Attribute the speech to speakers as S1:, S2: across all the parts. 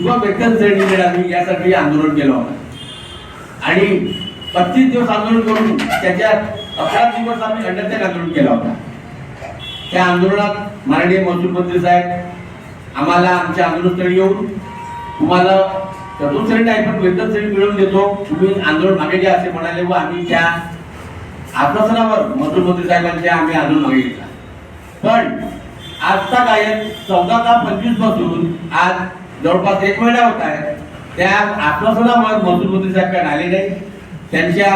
S1: किंवा वेतन श्रेणी मिळावी यासाठी आंदोलन केलं होतं आणि 25 दिवस आंदोलन करून त्याच्यात 11 दिवस आम्ही अंडरटेक आंदोलन केलं होतं. त्या आंदोलनात माननीय महसूल मंत्री साहेब आम्हाला आमच्या आंदोलनस्थळी येऊन तुम्हाला चतुर्थ श्रेणी नाही पण वेतन श्रेणी मिळवून देतो, तुम्ही आंदोलन मागे घ्या असे म्हणाले व आम्ही त्या आश्वासनावर महसूल मंत्री साहेबांच्या आम्ही आंदोलन मागे घेतला. पण आजचा काय 14/25 पासून आज जवळपास 1 महिना होत आहे. त्या आश्वासनावर महसूल मंत्री साहेब काय आले नाही. त्यांच्या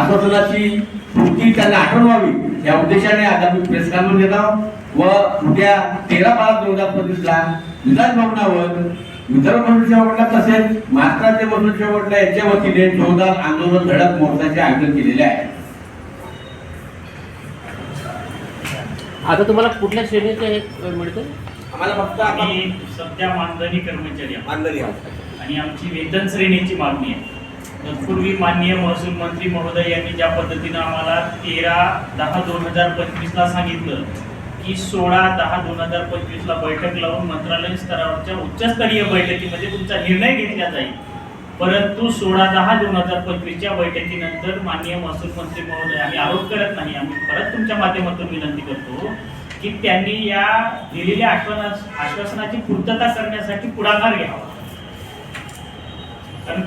S1: आश्वासनाची पूर्ती त्यांना आठवण व्हावी या उद्देशाने आज आम्ही प्रेस कॉन्फरन्स घेत आहोत व उद्या 13/12/2025 ला विधानभवनावर विदर्भ महसूल सेवा मंडळ तसेच महाराष्ट्राचे महसूल सेवा मंडळ यांच्या वतीने जोरदार आंदोलन धडक मोर्चाचे आयोजन केलेले आहे.
S2: आता तुम्हाला कुठल्या श्रेणीचं हे मिळतं?
S1: आम्हाला फक्त
S3: आम्ही सध्या मानधनी कर्मचारी आहोत
S1: मानधनी आहोत
S3: आणि आमची वेतन श्रेणीची मागणी आहे. तत्पूर्वी माननीय महसूल मंत्री महोदय यांनी ज्या पद्धतीनं आम्हाला 13/10/2025 ला सांगितलं की 16/10/2025 ला बैठक लावून मंत्रालय स्तरावरच्या उच्चस्तरीय बैठकीमध्ये तुमचा निर्णय घेतला जाईल, परंतु 16/10/2025 च्या बैठकीनंतर माननीय महसूल मंत्री महोदय, आम्ही आरोप करत नाही, आम्ही परत तुमच्या माध्यमातून विनंती करतो की त्यांनी या दिलेल्या आश्वासनाची पूर्तता करण्यासाठी पुढाकार घ्यावा. कारण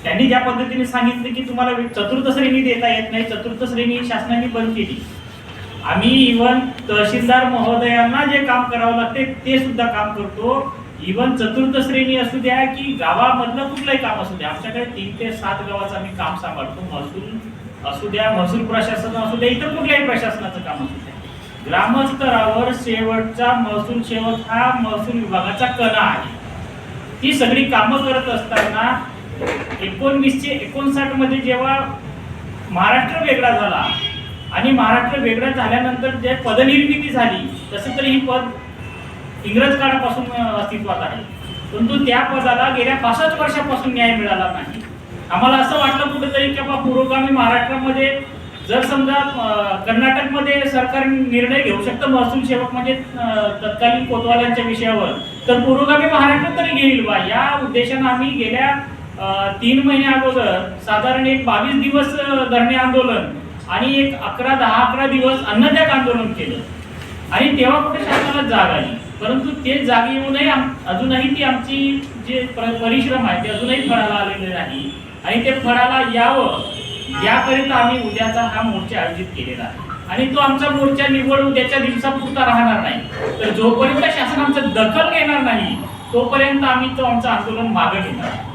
S3: त्यांनी ज्या पद्धतीने सांगितले की तुम्हाला चतुर्थ श्रेणी देता येत नाही, चतुर्थ श्रेणी शासनाने बंद केली. आम्ही इव्हन तहसीलदार महोदयांना जे काम करावं लागते ते सुद्धा काम करतो. इव्हन चतुर्थ श्रेणी असू द्या की गावामधलं कुठलंही काम असू द्या, आमच्याकडे 3 ते 7 गावाचं आम्ही काम सांभाळतो. महसूल असू द्या, महसूल प्रशासन असू द्या, इतर कुठल्याही प्रशासनाचं काम असू द्या, ग्रामस्तरावर शेवटचा महसूल सेवक हा महसूल विभागाचा कणा आहे. ती सगळी कामं करत असताना 1959 मध्ये जेव्हा महाराष्ट्र वेगळा झाला आणि महाराष्ट्र वेगळा झाल्यानंतर जे पदनिर्मिती झाली तसे तर ही पद इंग्रज काळापासून अस्तित्वात आहे, परंतु त्या पदाला गेल्या 65 वर्षापासून न्याय मिळाला नाही. आम्हाला असं वाटलं कुठेतरी की पुरोगामी महाराष्ट्रामध्ये जर समजा कर्नाटकमध्ये सरकार निर्णय घेऊ शकतं महसूल सेवक म्हणजे तत्कालीन कोतवालांच्या विषयावर, तर पुरोगामी महाराष्ट्र तरी घेईल बा या उद्देशाने आम्ही गेल्या 3 महिन्या अगोदर साधारण एक 22 दिवस धरणे आंदोलन आणि एक 11 दिवस अन्नत्याग आंदोलन केलं आणि तेव्हा कुठे शासनाला जाग आली, परंतु ते जागी येऊनही अजूनही ती आमची जे परिश्रम आहे ते अजूनही फळाला आलेले नाही आणि ते फळाला यावं याकरिता आम्ही उद्याचा हा मोर्चा आयोजित केलेला आहे. आणि तो आमचा मोर्चा निवड उद्याच्या दिवसापुरता राहणार नाही, तर जोपर्यंत शासन आमचं दखल घेणार नाही तोपर्यंत आम्ही तो आमचं आंदोलन मागे घेणार.